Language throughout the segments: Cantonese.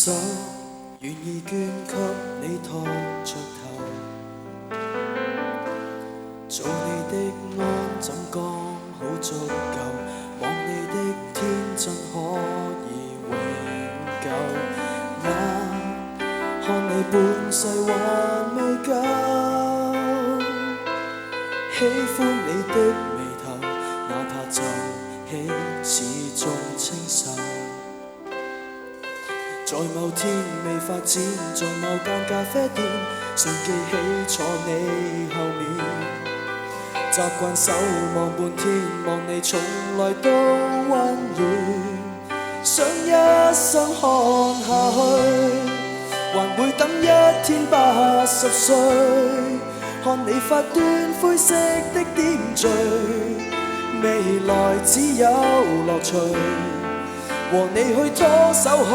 手，願意捐給你托着頭，做你的安枕剛好足夠，望你的天真可以永久。看你半世還未夠，喜歡你的眉頭，哪怕皺起始終清秀。在某天未發展，在某間咖啡店，常記起坐你後面，習慣守望半天，望你從來都溫軟，想一生看下去，還會等一天80歲，看你發端灰色的點綴，未來只有樂趣。和你去拖手看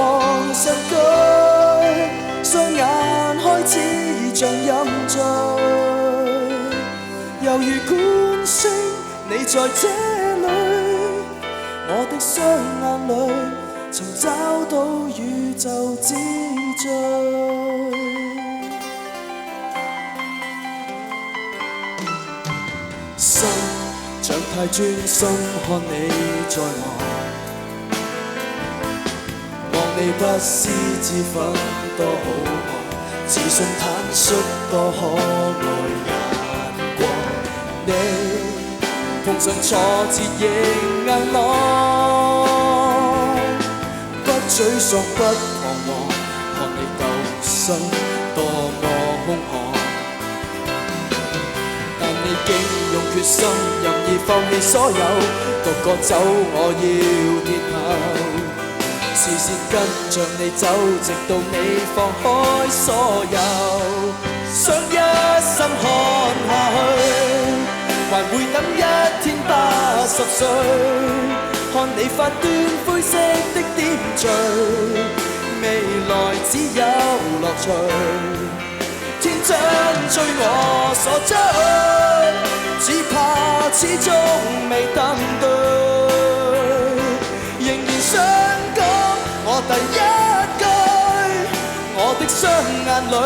新居，雙眼開始已像飲醉，猶如觀星，你在這裏，我的雙眼裏尋找到宇宙之最。心像太專心看你在望，你不思之分多好看，自信坦率多可愛眼光，你碰上挫折亦硬朗，不沮喪不彷徨，看你鬥心多麼兇悍，但你竟用決心任意放棄所有，獨個走我要跌後，視線跟着你走，直到你放開所有，想一生看下去，還會等一天80歲，看你發端灰色的點綴，未來只有樂趣，天真追我所追，只怕始終未等對，仍然想我第一句，我的雙眼裏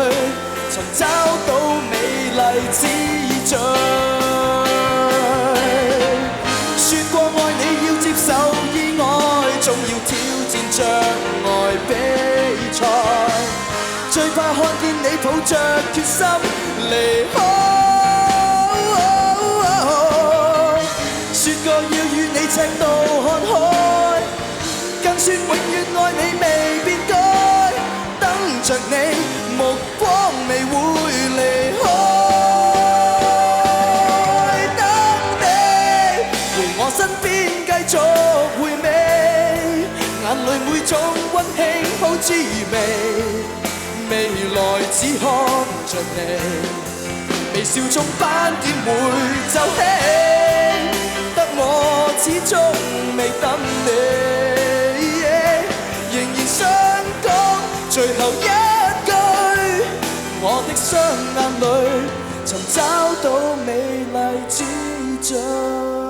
尋找到美麗之最。說過愛你要接受意外，總要挑戰障礙比賽，最怕看見你抱着決心離開。說過要與你赤道看海，更說永遠愛你未變改，等着你目光未會離開，等你回我身邊繼續回味，眼淚每種溫馨好滋味，未來只看着你，微笑中斑點會皺起，得我始終未等你，最後一句，我的雙眼裏尋找到美麗之最。